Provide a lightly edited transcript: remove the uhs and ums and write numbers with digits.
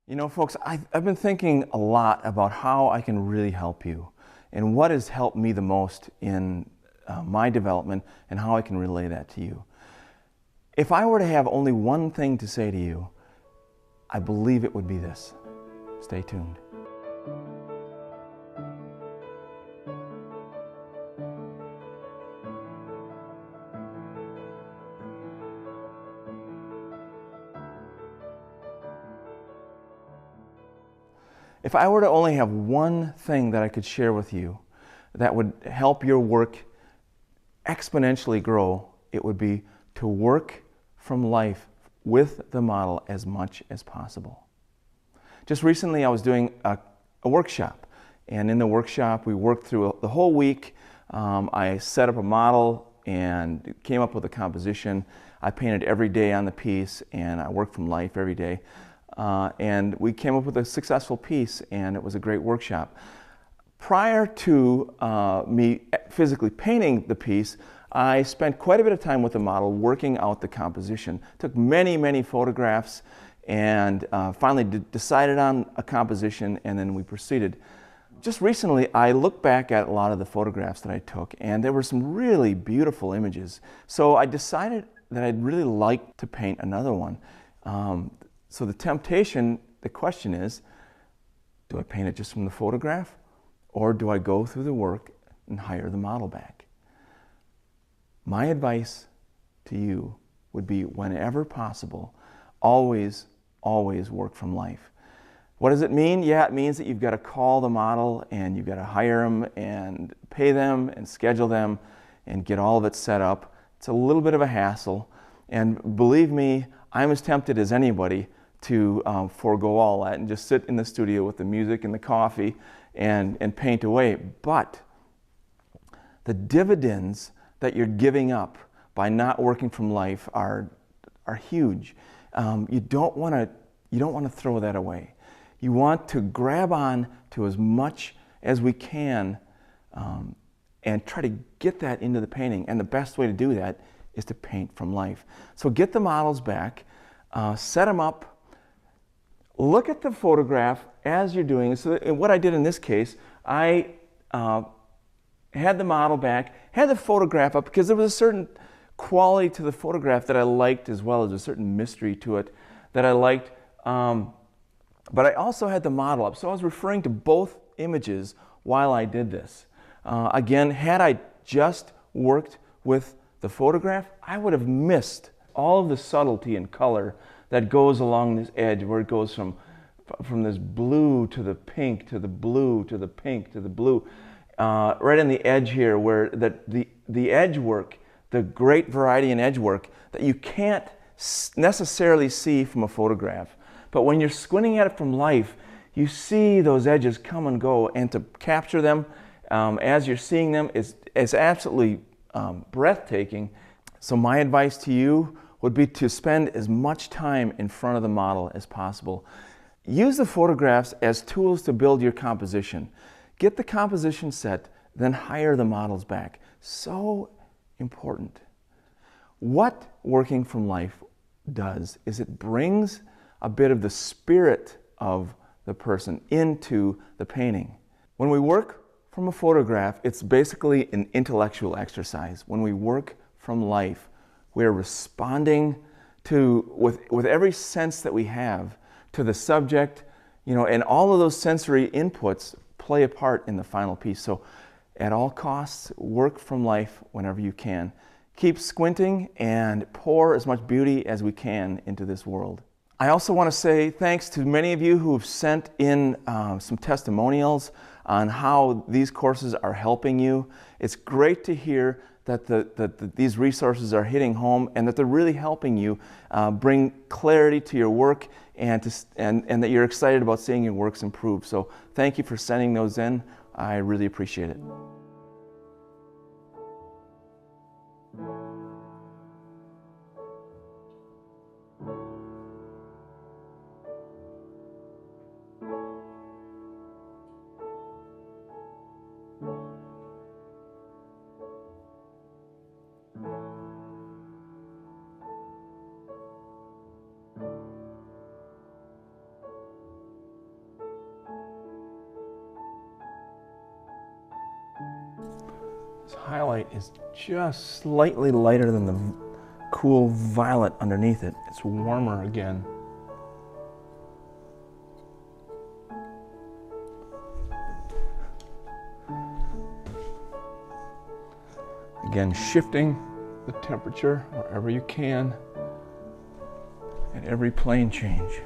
You know, folks, I've been thinking a lot about how I can really help you and what has helped me the most in my development and how I can relay that to you. If I were to have only one thing to say to you, I believe it would be this. Stay tuned. If I were to only have one thing that I could share with you that would help your work exponentially grow, it would be to work from life with the model as much as possible. Just recently I was doing a workshop, and in the workshop we worked through the whole week. I set up a model and came up with a composition. I painted every day on the piece, and I worked from life every day. And we came up with a successful piece, and it was a great workshop. Prior to me physically painting the piece, I spent quite a bit of time with the model working out the composition. Took many photographs, and finally decided on a composition, and then we proceeded. Just recently, I looked back at a lot of the photographs that I took, and there were some really beautiful images. So I decided that I'd really like to paint another one. So the temptation, the question is, do I paint it just from the photograph, or do I go through the work and hire the model back? My advice to you would be, whenever possible, always work from life. What does it mean? Yeah, it means that you've got to call the model, and you've got to hire them and pay them and schedule them and get all of it set up. It's a little bit of a hassle, and believe me, I'm as tempted as anybody to forego all that and just sit in the studio with the music and the coffee and paint away. But the dividends that you're giving up by not working from life are huge. You don't want to throw that away. You want to grab on to as much as we can and try to get that into the painting. And the best way to do that is to paint from life. So get the models back, set them up. Look at the photograph as you're doing it. So what I did in this case, I had the model back, had the photograph up, because there was a certain quality to the photograph that I liked, as well as a certain mystery to it that I liked. But I also had the model up, so I was referring to both images while I did this. Again, had I just worked with the photograph, I would have missed all of the subtlety and color that goes along this edge, where it goes from this blue to the pink to the blue to the pink to the blue. Right on the edge here, where the edge work, the great variety in edge work that you can't necessarily see from a photograph. But when you're squinting at it from life, you see those edges come and go, and to capture them as you're seeing them is absolutely breathtaking. So my advice to you would be to spend as much time in front of the model as possible. Use the photographs as tools to build your composition. Get the composition set, then hire the models back. So important. What working from life does is it brings a bit of the spirit of the person into the painting. When we work from a photograph, it's basically an intellectual exercise. When we work from life, we're responding to, with every sense that we have, to the subject, and all of those sensory inputs play a part in the final piece. So at all costs, work from life whenever you can. Keep squinting and pour as much beauty as we can into this world. I also want to say thanks to many of you who have sent in some testimonials on how these courses are helping you. It's great to hear that these resources are hitting home, and that they're really helping you bring clarity to your work, and that you're excited about seeing your works improve. So thank you for sending those in. I really appreciate it. This highlight is just slightly lighter than the cool violet underneath it. It's warmer again. Again, shifting the temperature wherever you can at every plane change.